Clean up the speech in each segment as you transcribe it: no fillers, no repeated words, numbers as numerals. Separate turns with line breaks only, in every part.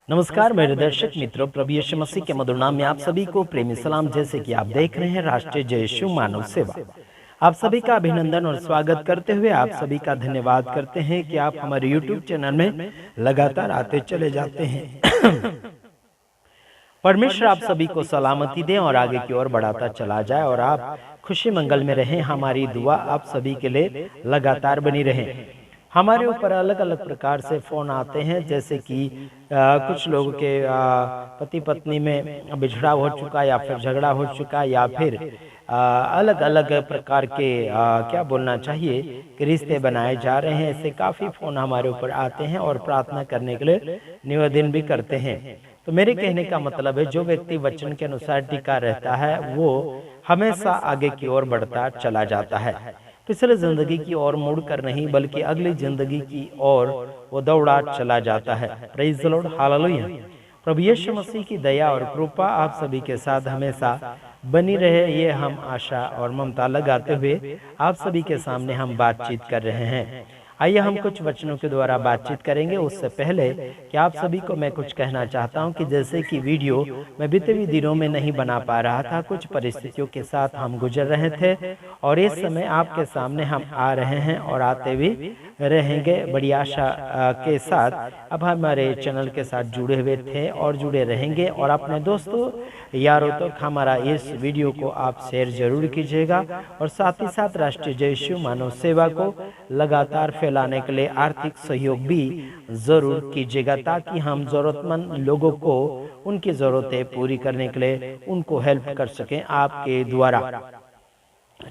नमस्कार मेरे दर्शक मित्रों, प्रभु यीशु मसीह के मधुर नाम में आप सभी को प्रेमी सलाम। जैसे कि आप देख रहे हैं राष्ट्रीय जय यीशु मानव सेवा, आप सभी का अभिनंदन और स्वागत करते हुए आप सभी का धन्यवाद करते हैं कि आप हमारे YouTube चैनल में लगातार आते चले जाते हैं। परमेश्वर आप सभी को सलामती दें और आगे की ओर बढ़ाता चला जाए और आप खुशी मंगल में रहें। हमारी दुआ आप सभी के लिए लगातार बनी रहे। हमारे ऊपर अलग अलग प्रकार से फ़ोन आते हैं, जैसे कि कुछ लोगों के पति पत्नी में बिछड़ा हो चुका या फिर झगड़ा हो चुका या फिर अलग अलग प्रकार के क्या बोलना चाहिए कि रिश्ते बनाए जा रहे हैं। ऐसे काफ़ी फ़ोन हमारे ऊपर आते हैं और प्रार्थना करने के लिए निवेदन भी करते हैं। तो मेरे कहने का मतलब है, जो व्यक्ति वचन के अनुसार टिका रहता है वो हमेशा आगे की ओर बढ़ता चला जाता है। पिछले जिंदगी की ओर मुड़ कर नहीं बल्कि अगली जिंदगी की ओर वो दौड़ा चला जाता है। Praise the lord, hallelujah. प्रभु यीशु मसीह की दया और कृपा आप सभी के साथ हमेशा बनी रहे, ये हम आशा और ममता लगाते हुए आप सभी के सामने हम बातचीत कर रहे हैं। आइए हम कुछ वचनों के द्वारा बातचीत करेंगे। उससे पहले कि आप सभी को मैं कुछ कहना चाहता हूं कि जैसे कि वीडियो मैं बीते हुए दिनों में नहीं बना पा रहा था, कुछ परिस्थितियों के साथ हम गुजर रहे थे और इस समय आपके सामने हम आ रहे हैं और आते भी रहेंगे बड़ी आशा के साथ। अब हमारे चैनल के साथ जुड़े हुए थे और जुड़े रहेंगे और अपने दोस्तों यारों तक हमारा इस वीडियो को आप शेयर जरूर कीजिएगा और साथ ही साथ राष्ट्रीय जय यीशु मानव सेवा को लगातार फैलाने के लिए आर्थिक सहयोग भी जरूर कीजिएगा, ताकि हम जरूरतमंद लोगों को उनकी ज़रूरतें पूरी करने के लिए उनको हेल्प कर सकें आपके द्वारा।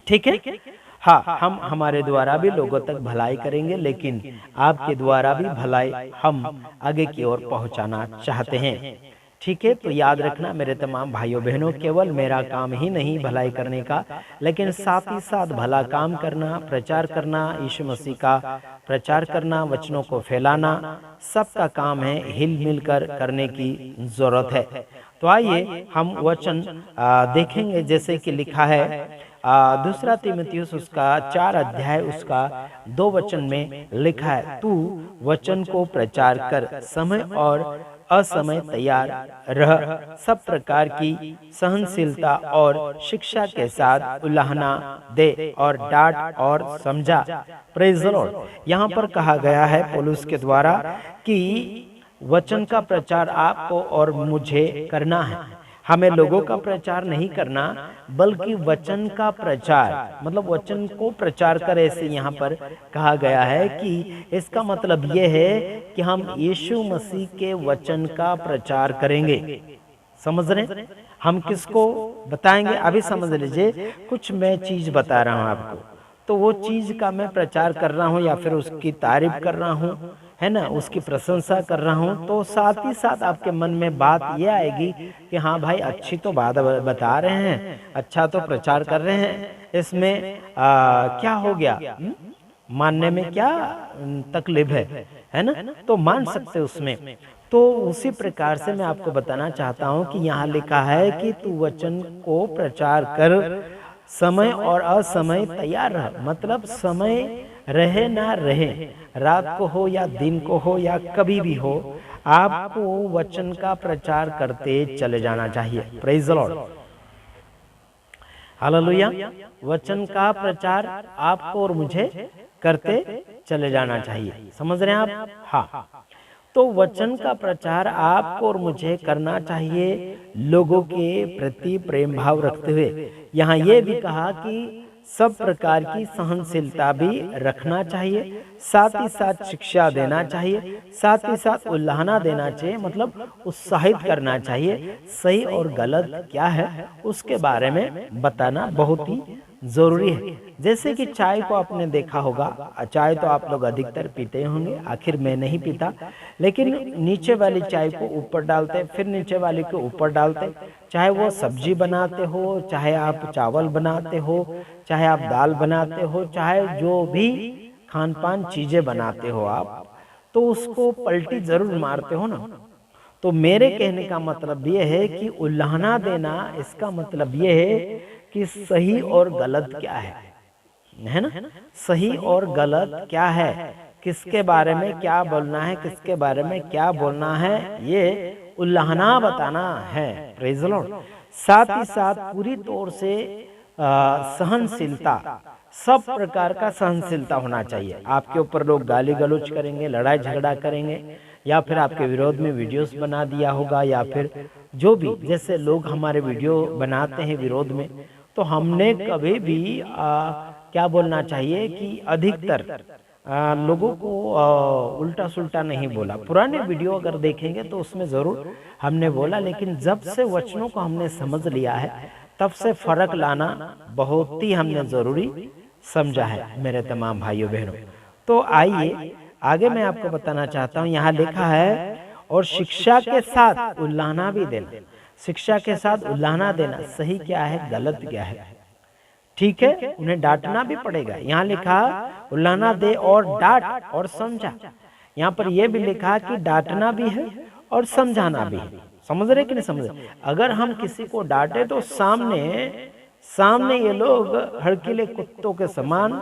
ठीक है, हाँ, हम हमारे द्वारा भी लोगों तक भलाई करेंगे, लेकिन आपके द्वारा भी भलाई हम आगे की ओर पहुंचाना चाहते हैं। ठीक है, तो याद रखना मेरे तमाम भाइयों बहनों, केवल मेरा काम ही नहीं भलाई करने का, लेकिन साथ ही साथ भला काम करना, प्रचार करना, यीशु मसीह का प्रचार करना, वचनों को फैलाना, सबका काम है। हिल मिलकर करने की जरूरत है। तो आइए हम वचन देखेंगे। जैसे कि लिखा है दूसरा तीमुथियुस उसका 4 अध्याय उसका 2 वचन में लिखा है, तू वचन को प्रचार कर, समय और असमय तैयार रह, सब प्रकार की सहनशीलता और शिक्षा के साथ उलाहना दे और डांट और समझा। Praise the Lord. यहाँ पर कहा गया है पौलुस के द्वारा कि वचन का प्रचार आपको और मुझे करना है। हमें लोगों का प्रचार नहीं करना, बल्कि वचन का प्रचार, मतलब वचन को प्रचार कर। ऐसे यहाँ पर कहा गया है कि इसका मतलब ये है कि हम यीशु मसीह के वचन का प्रचार करेंगे। समझ रहे? हम किसको बताएंगे? अभी समझ लीजिए, कुछ मैं चीज बता रहा हूँ आपको, तो वो चीज का मैं प्रचार कर रहा हूँ या फिर उसकी तारीफ कर रहा हूँ, है ना, उसकी प्रशंसा कर रहा हूँ, तो साथ ही साथ आपके मन में बात ये आएगी कि हाँ भाई, अच्छी तो बात बता रहे हैं, अच्छा तो प्रचार कर रहे हैं, इसमें क्या हो गया, मानने में क्या तकलीफ है ना, तो मान सकते उसमें। तो उसी प्रकार से मैं आपको बताना चाहता हूँ कि यहाँ लिखा है कि तू वचन को प्रचार कर, समय और असमय तैयार रह। मतलब समय रहे ना रहे, रात को हो या दिन को हो या कभी भी हो, आपको वचन का प्रचार करते चले जाना चाहिए। Praise the lord, hallelujah. वचन का प्रचार आपको और मुझे करते चले जाना चाहिए। समझ रहे हैं आप? हाँ, तो वचन का प्रचार आपको और मुझे करना चाहिए, लोगों के प्रति प्रेम भाव रखते हुए। यहाँ ये भी कहा कि सब प्रकार की सहनशीलता भी रखना चाहिए, साथ ही साथ शिक्षा देना चाहिए, साथ ही साथ उल्लाहना देना चाहिए, मतलब उत्साहित करना चाहिए। सही और गलत क्या है उसके बारे में बताना बहुत ही जरूरी है। जैसे कि चाय को आपने देखा होगा, चाय तो आप लोग अधिकतर पीते होंगे, आखिर मैं नहीं पीता, लेकिन नीचे वाली चाय को ऊपर डालते, फिर नीचे वाली को ऊपर डालते। चाहे वो सब्जी बनाते हो, चाहे आप चावल बनाते हो, चाहे आप दाल बनाते हो, चाहे जो भी खान पान चीजें बनाते हो आप, तो उसको पलटी जरूर मारते हो ना। तो मेरे कहने का मतलब ये है कि उल्लाहना देना, इसका मतलब ये है कि सही और गलत क्या है ना, सही और गलत क्या है, किसके बारे में क्या बोलना है, किसके बारे में क्या बोलना है, ये उल्लाहना बताना है। Praise the Lord. साथ ही साथ पूरी तौर से सहनशीलता, सब प्रकार का सहनशीलता होना चाहिए। आपके ऊपर लोग गाली गलौज करेंगे, लड़ाई झगड़ा करेंगे, या फिर आपके विरोध में वीडियोस बना दिया होगा, या फिर जो भी, जैसे लोग हमारे वीडियो बनाते हैं विरोध में, तो हमने कभी भी क्या बोलना चाहिए कि अधिकतर लोगों को उल्टा सुल्टा नहीं बोला। पुराने वीडियो अगर देखेंगे तो उसमें ज़रूर हमने बोला, लेकिन जब से वचनों को हमने समझ लिया है तब से फर्क लाना बहुत ही हमने ज़रूरी समझा है मेरे तमाम भाइयों बहनों। तो आइए आगे मैं आपको बताना चाहता हूँ, यहाँ लिखा है और शिक्षा के साथ उल्लाहना भी देना। शिक्षा के साथ उल्लाहना देना सही क्या है, गलत क्या है, ठीक है, उन्हें डांटना भी पड़ेगा। यहाँ लिखा उल्लाहना दे और डांट और समझा। यहाँ पर यह भी लिखा कि डांटना भी है और समझाना भी है। समझ रहे कि नहीं समझ रहे? अगर हम किसी को डांटे तो सामने ये लोग हड़कीले कुत्तों के समान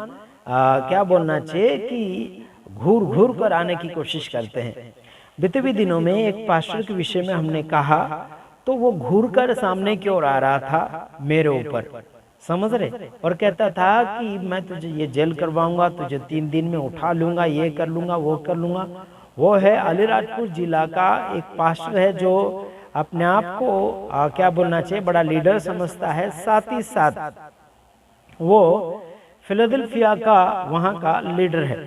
क्या बोलना चाहिए कि घूर घूर कर आने की कोशिश करते हैं। बीते हुए दिनों में एक पास्टर के विषय में हमने कहा, तो वो घूर कर सामने की ओर आ रहा था मेरे ऊपर, समझ रहे, और कहता था कि मैं तुझे ये जेल करवाऊंगा, तुझे 3 दिन में उठा लूंगा, ये कर लूंगा, वो कर लूंगा। वो है अलीराजपुर जिला का एक पास्टर है जो अपने आप को क्या बोलना चाहिए बड़ा लीडर समझता है। साथ ही साथ वो फिलाडेल्फिया का वहाँ का लीडर है।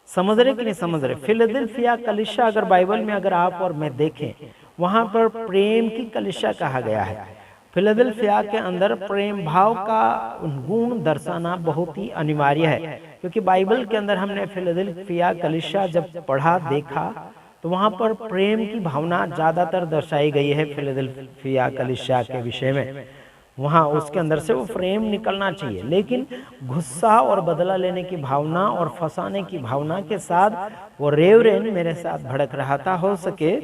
समझ रहे कि नहीं समझ रहे? फिलाडेल्फिया कलीसिया अगर बाइबल में अगर आप और मैं देखें, वहाँ पर प्रेम की कलीसिया कहा गया है। फिलाडेल्फिया के अंदर प्रेम भाव का गुण दर्शाना बहुत ही अनिवार्य है, क्योंकि बाइबल के अंदर हमने फिलाडेल्फिया कलीसिया जब पढ़ा देखा तो वहाँ पर प्रेम की भावना ज़्यादातर दर्शाई गई है। फिलाडेल्फिया कलीसिया के विषय में वहाँ उसके अंदर से वो प्रेम निकलना चाहिए, लेकिन गुस्सा और बदला लेने की भावना और फंसाने की भावना के साथ वो रेवरेंड मेरे साथ भड़क रहा था। हो सके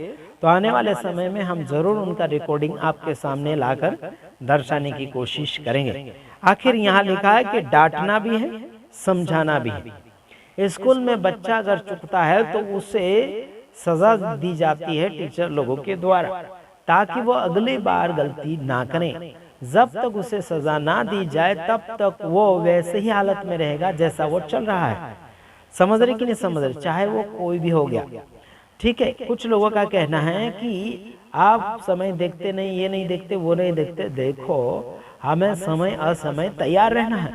तो आने वाले समय में हम जरूर उनका रिकॉर्डिंग आपके सामने लाकर दर्शाने की कोशिश करेंगे। आखिर यहाँ लिखा है कि डांटना भी है, समझाना भी है। स्कूल में बच्चा अगर चूकता है तो उसे सजा दी जाती है टीचर लोगों के द्वारा, ताकि वो अगली बार गलती ना करें। जब तक उसे सजा ना दी जाए तब तक वो वैसे ही हालत में रहेगा जैसा वो चल रहा है। समझ रहे कि नहीं समझ रहे? चाहे वो कोई भी हो गया, ठीक है। कुछ लोगों का कहना है कि आप समय देखते नहीं, ये नहीं देखते, वो नहीं देखते। देखो, हमें समय असमय तैयार रहना है,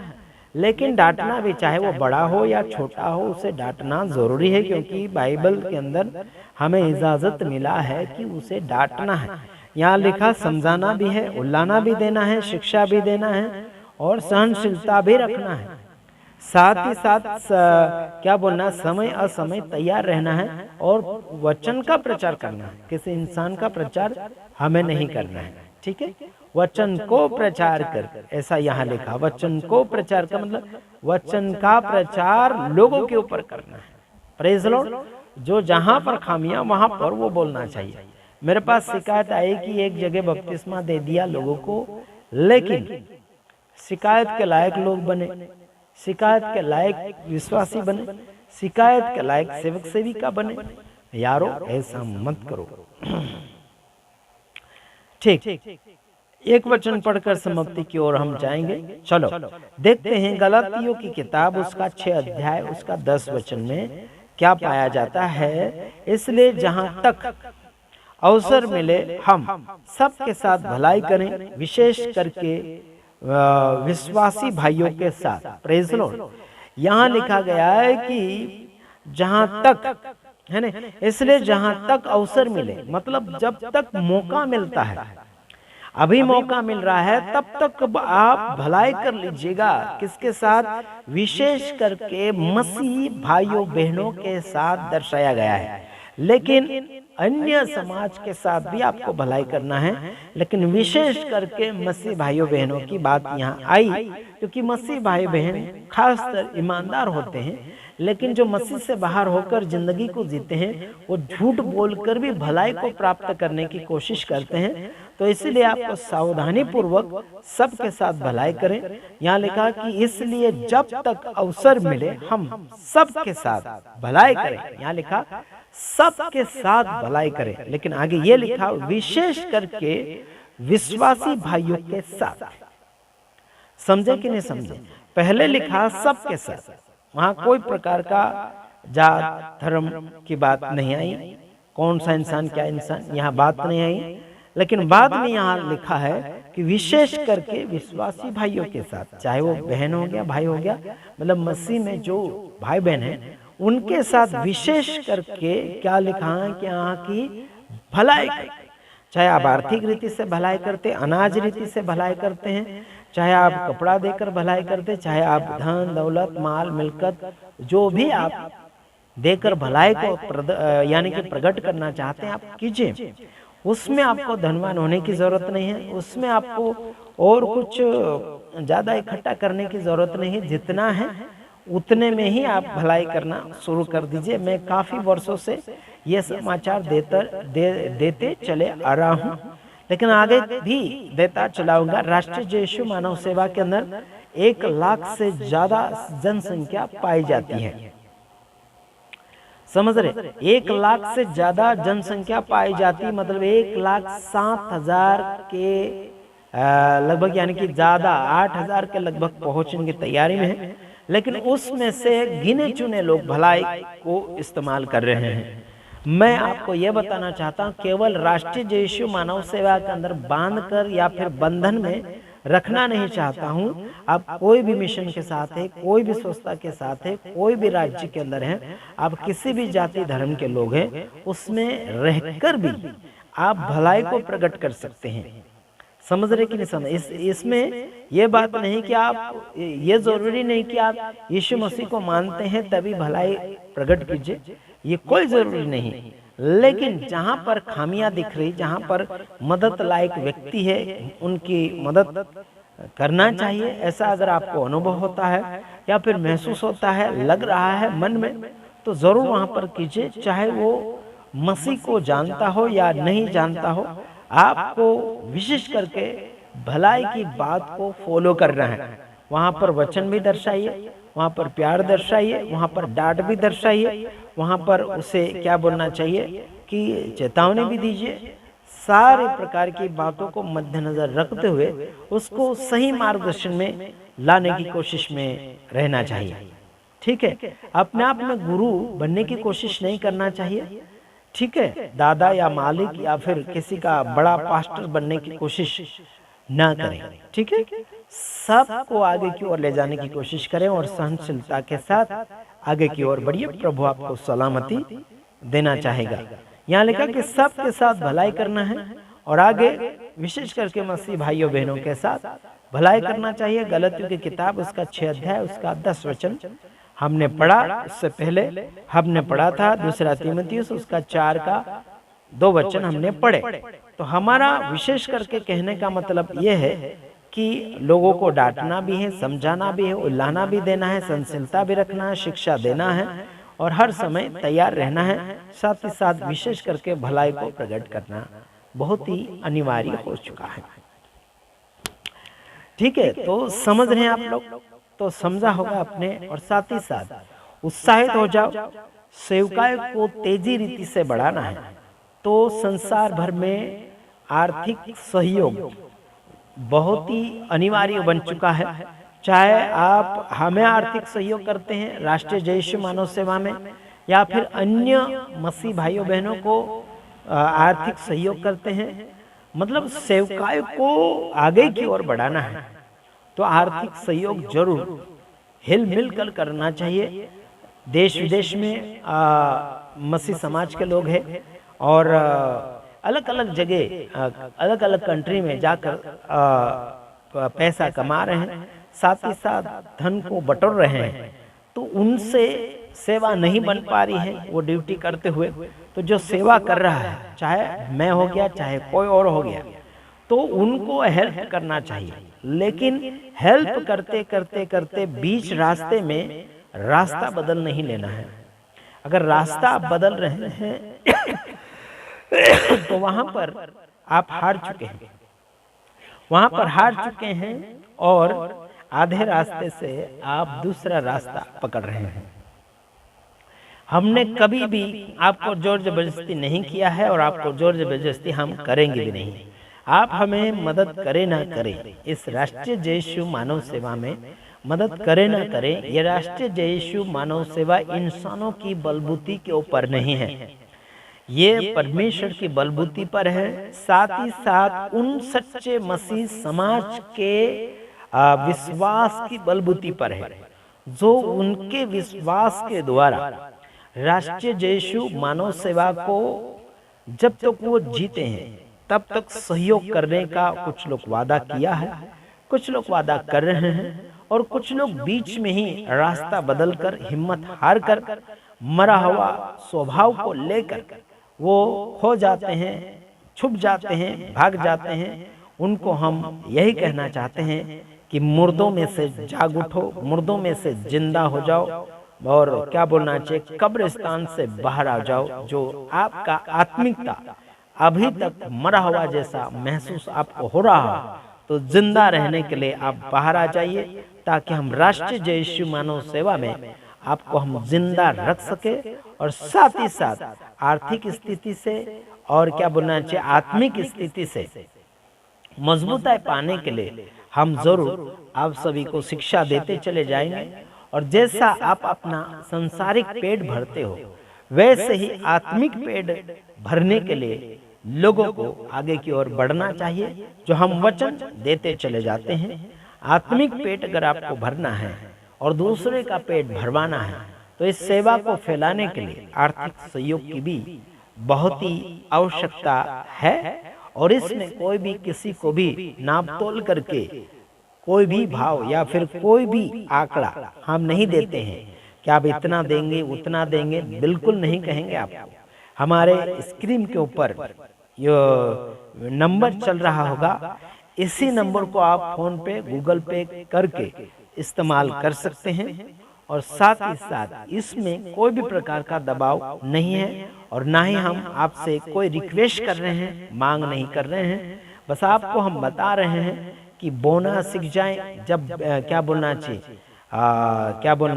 लेकिन डांटना भी, चाहे वो बड़ा हो या छोटा हो, उसे डांटना जरूरी है, क्योंकि बाइबल के अंदर हमें इजाजत मिला है कि उसे डांटना है। यहाँ लिखा समझाना भी है, उल्लाना भी देना है, शिक्षा भी देना है और सहनशीलता भी रखना है। साथ ही साथ क्या बोलना, समय असमय तैयार रहना है और वचन का प्रचार करना है। किसी इंसान का प्रचार हमें नहीं करना है, ठीक है। वचन को प्रचार कर, ऐसा यहाँ लिखा। वचन को प्रचार का मतलब वचन का प्रचार लोगों के ऊपर करना है। Praise the Lord. जो जहां पर खामियां वहां पर वो बोलना चाहिए। मेरे पास शिकायत आई कि एक जगह बपतिस्मा दे दिया लोगों को, लेकिन शिकायत के लायक लोग बने, शिकायत के लायक विश्वासी बने, शिकायत के लायक सेवक सेविका बने। यारो ऐसा मत करो, ठीक। एक वचन पढ़कर समाप्ति की ओर हम जाएंगे। चलो देखते हैं गलातियों की किताब उसका 6 अध्याय उसका 10 वचन में क्या पाया जाता है। इसलिए जहां तक अवसर मिले हम सबके साथ भलाई करें, विशेष करके विश्वासी भाइयों के साथ। Praise the Lord. यहाँ लिखा गया है कि जहां तक है ना, इसलिए जहां तक अवसर मिले, मतलब जब तक मौका मिलता है, अभी मौका मिल रहा है, तब तक आप भलाई कर लीजिएगा। किसके साथ? विशेष करके मसीही भाइयों बहनों के साथ दर्शाया गया है। लेकिन अन्य समाज के साथ भी आपको भलाई करना है। लेकिन विशेष करके मसीह भाइयों बहनों की बात यहाँ आई, क्योंकि मसीह भाई बहन खासकर ईमानदार होते हैं, लेकिन जो मसीह से बाहर होकर जिंदगी को जीते हैं वो झूठ बोलकर भी भलाई को प्राप्त करने की कोशिश करते हैं। तो इसलिए आपको सावधानी पूर्वक सबके साथ भलाई करें। यहाँ लिखा कि इसलिए जब तक अवसर मिले हम सबके साथ भलाई करें। यहाँ लिखा सबके साथ भलाई करें, लेकिन आगे ये लिखा विशेष करके विश्वासी भाइयों के साथ। समझे कि नहीं समझे? पहले लिखा सबके साथ, वहां कोई प्रकार का जात धर्म की बात नहीं आई, कौन सा इंसान क्या इंसान, यहाँ बात नहीं आई। लेकिन बाद में यहाँ लिखा है कि विशेष करके विश्वासी भाइयों के साथ, चाहे वो बहन हो गया भाई हो गया, मतलब मसीह में जो भाई बहन है उनके साथ विशेष करके क्या लिखा है कि यहाँ की भलाई, चाहे आप आर्थिक रीति से भलाई करते, अनाज रीति से भलाई करते हैं, चाहे आप कपड़ा देकर भलाई करते, चाहे आप धन दौलत माल मिलकत जो भी आप देकर भलाई को यानी कि प्रकट करना चाहते हैं आप कीजिए। उसमें आपको धनवान होने की जरूरत नहीं है, उसमें आपको और कुछ ज्यादा इकट्ठा करने की जरूरत नहीं है। जितना है उतने में ही आप भलाई करना शुरू कर दीजिए। मैं काफी वर्षों से ये समाचार देते चले आ रहा हूँ, लेकिन आगे भी देता चलाऊंगा। राष्ट्रीय जय यीशु मानव सेवा के अंदर 1 लाख से ज्यादा जनसंख्या पाई जाती है। समझ रहे? 1 लाख से ज्यादा जनसंख्या पाई जाती, मतलब 1,07,000 के लगभग, यानी कि ज्यादा 8,000 के लगभग पहुंचने की तैयारी में है। लेकिन उसमें से गिने चुने लोग भलाई को इस्तेमाल कर रहे हैं। मैं आपको यह बताना चाहता हूं, केवल राष्ट्रीय जय यीशु मानव सेवा के अंदर बांधकर या फिर बंधन में रखना नहीं चाहता हूं। आप कोई भी मिशन के साथ है, कोई भी संस्था के साथ है, कोई भी राज्य के अंदर है, आप किसी भी जाति धर्म के लोग हैं, उसमें रहकर भी आप भलाई को प्रकट कर सकते हैं। समझ रहे कि नहीं समझ? इसमें ये बात नहीं कि आप, ये जरूरी नहीं कि आप यीशु मसीह को मानते हैं तभी भलाई प्रकट कीजिए, ये कोई जरूरी नहीं। लेकिन जहां पर खामियां दिख रही, जहां पर मदद लायक व्यक्ति है, उनकी मदद करना चाहिए। ऐसा अगर आपको अनुभव होता है या फिर महसूस होता है, लग रहा है मन में, तो जरूर वहां पर कीजिए। चाहे वो मसीह को जानता हो या नहीं जानता हो, आपको विशेष करके भलाई की बात को फॉलो करना है। वहां पर वचन भी दर्शाइए, वहां पर प्यार दर्शाइए, वहां पर डांट भी दर्शाइए, वहां पर उसे क्या बोलना चाहिए कि चेतावनी भी दीजिए। सारे प्रकार की बातों को मद्देनजर रखते हुए उसको सही मार्गदर्शन में लाने की कोशिश में रहना चाहिए। ठीक है? अपने आप में गुरु बनने की कोशिश नहीं करना चाहिए। ठीक है? दादा या मालिक या फिर किसी का बड़ा पास्टर बनने की कोशिश ना करें। ठीक है? सबको आगे की ओर ले जाने की कोशिश करें और सहनशीलता के साथ आगे की ओर बढ़िए। प्रभु आपको सलामती देना चाहेगा। यहाँ लिखा कि सबके साथ भलाई करना है और आगे विशेष करके मसीह भाइयों बहनों के साथ भलाई करना चाहिए। गलतियों की किताब उसका 6 अध्याय उसका 10 वचन हमने पढ़ा। इससे पहले हमने पढ़ा था 2 तीमुथियुस उसका 4 का 2 वचन हमने पढ़े। तो हमारा विशेष करके कहने का मतलब यह है कि लोगों को डांटना भी है, समझाना भी है, उल्लाना भी देना है, सहनशीलता भी रखना है, शिक्षा देना है और हर समय तैयार रहना है। साथ ही साथ विशेष करके भलाई को प्रकट करना बहुत ही अनिवार्य हो चुका है। ठीक है? तो समझ रहे हैं आप लोग? तो समझा होगा अपने। और साथ ही साथ उत्साहित हो जाओ। सेवकाई को तेजी रीति से बढ़ाना है तो संसार भर में आर्थिक सहयोग बहुत ही अनिवार्य बन चुका है। चाहे आप हमें आर्थिक सहयोग करते हैं राष्ट्रीय जय यीशु मानव सेवा में, या फिर अन्य मसीह भाइयों बहनों को आर्थिक सहयोग करते हैं, मतलब सेवकाई को आगे की ओर बढ़ाना है तो आर्थिक सहयोग जरूर हिल मिल कर करना चाहिए। देश विदेश में मसीह समाज के लोग हैं और अलग अलग जगह अलग अलग कंट्री में जाकर पैसा कमा रहे हैं, साथ ही साथ धन को बटोर रहे हैं। तो उनसे सेवा नहीं बन पा रही है वो ड्यूटी करते हुए, तो जो सेवा कर रहा है, चाहे मैं हो गया चाहे कोई और हो गया, तो उनको हेल्प करना चाहिए। लेकिन हेल्प करते करते करते बीच रास्ते में रास्ता बदल नहीं लेना है। अगर रास्ता आप बदल रहे हैं तो वहां पर आप हार चुके हैं, वहां पर हार चुके हैं और आधे रास्ते से आप दूसरा रास्ता पकड़ रहे हैं। हमने कभी भी आपको जोर जबरदस्ती नहीं किया है और आपको जोर जबरदस्ती हम करेंगे भी नहीं। आप हमें मदद करें ना करें, इस राष्ट्रीय जय यीशु मानव सेवा में मदद करें ना करें, ये राष्ट्रीय जय यीशु मानव सेवा इंसानों की बलबूती के ऊपर नहीं है, ये परमेश्वर की बलबूती पर है। साथ ही साथ उन सच्चे मसीह समाज के विश्वास की बलबूती पर है, जो उनके विश्वास के द्वारा राष्ट्रीय जय यीशु मानव सेवा को जब तक वो जीते हैं तब तक सहयोग करने का कुछ लोग वादा किया है, कुछ लोग वादा कर रहे हैं और कुछ लोग बीच में ही रास्ता बदलकर हिम्मत हार कर मरा हुआ स्वभाव को लेकर वो हो जाते हैं, छुप जाते हैं, भाग जाते हैं। उनको हम यही कहना चाहते हैं कि मुर्दों में से जाग उठो, मुर्दों में से जिंदा हो जाओ और क्या बोलना चाहिए, कब्रिस्तान से बाहर आ जाओ। जो आपका आत्मिकता अभी तक मरा हुआ जैसा महसूस आपको हो रहा है, तो जिंदा रहने के लिए आप बाहर आ जाइए, ताकि हम राष्ट्रीय जय यीशु मानव सेवा में आपको हम जिंदा रख सके और साथ ही साथ आर्थिक स्थिति से और क्या बोलना चाहिए आत्मिक स्थिति से मजबूताई पाने के लिए हम जरूर आप सभी को शिक्षा देते चले जाएंगे। और जैसा आप अपना संसारिक पेट भरते हो, वैसे ही आत्मिक पेट भरने के लिए लोगों को आगे की ओर बढ़ना चाहिए, जो हम वचन देते चले जाते हैं। आत्मिक पेट अगर आपको भरना है और दूसरे का पेट भरवाना है, तो इस सेवा को फैलाने के लिए आर्थिक सहयोग की भी बहुत ही आवश्यकता है। और इसमें कोई भी किसी को भी नाप तोल करके कोई भी भाव या फिर कोई भी आंकड़ा हम नहीं देते हैं कि आप इतना देंगे उतना देंगे, बिल्कुल नहीं कहेंगे आपको। हमारे स्क्रीन के ऊपर ये नंबर चल रहा होगा, इसी नंबर को आप फोन पे गूगल पे करके इस्तेमाल कर सकते हैं। और साथ ही साथ इसमें कोई भी प्रकार का दबाव नहीं है और ना ही हम आपसे कोई रिक्वेस्ट कर रहे हैं, मांग नहीं कर रहे हैं। बस आपको हम बता रहे हैं कि बोना सीख जाएं। जब क्या बोलना चाहिए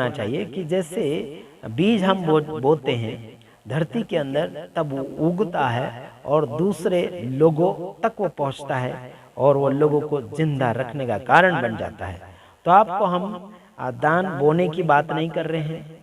चाहिए कि जैसे बीज हम बोते हैं धरती के अंदर, तब वो उगता है और दूसरे लोगों तक वो पहुंचता है और वो लोगों को जिंदा रखने का कारण बन जाता है। तो आपको हम दान बोने की बात नहीं कर रहे हैं,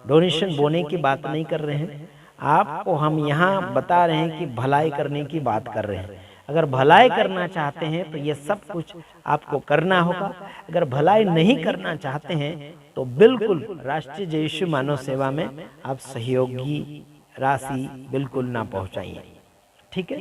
डोनेशन बोने की बात नहीं कर रहे हैं, आपको हम यहाँ बता रहे हैं कि भलाई करने की बात कर रहे हैं। अगर भलाई करना चाहते हैं तो ये सब कुछ आपको करना होगा। अगर भलाई नहीं करना चाहते हैं तो बिल्कुल राष्ट्रीय जय यीशु मानव सेवा में आप सहयोगी राशि बिल्कुल ना पहुंचाइए, ठीक है।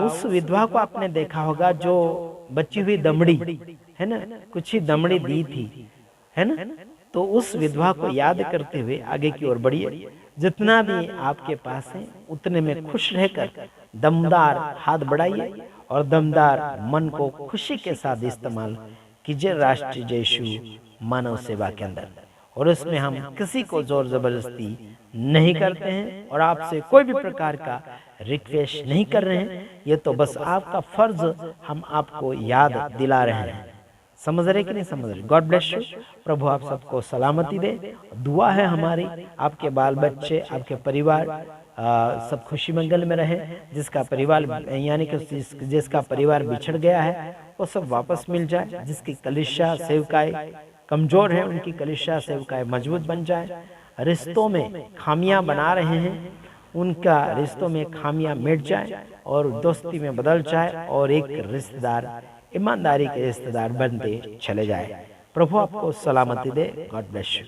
उस विधवा को आपने देखा होगा जो बची हुई दमड़ी है ना, कुछ ही दमड़ी दी थी, है ना। तो उस विधवा को याद करते हुए आगे की ओर बढ़िए। जितना भी आपके पास है उतने में खुश रहकर दमदार हाथ बढ़ाइए और दमदार मन को खुशी के साथ इस्तेमाल कीजिए राष्ट्रीय जय यीशु मानव सेवा के अंदर। और इसमें हम किसी को जोर जबरदस्ती नहीं करते हैं और आपसे कोई भी प्रकार का रिक्वेस्ट नहीं कर रहे हैं। ये तो बस आपका फर्ज हम आपको याद दिला रहे हैं। समझ रहे कि नहीं समझ रहे? God bless you. प्रभु आप सबको सलामती दे। दुआ है हमारी आपके बाल बच्चे, आपके परिवार सब खुशी मंगल में रहे। जिसका परिवार यानी कि जिसका परिवार बिछड़ गया है वो सब वापस मिल जाए। जिसकी कलीसिया सेवकाएं कमजोर है उनकी कलीसिया सेवकाएं मजबूत बन जाए। रिश्तों में खामियां बना रहे हैं उनका रिश्तों में खामियां मिट जाए और दोस्ती में बदल जाए और एक रिश्तेदार ईमानदारी के रिश्तेदार बनते चले जाए। प्रभु आपको सलामती दे। God bless you.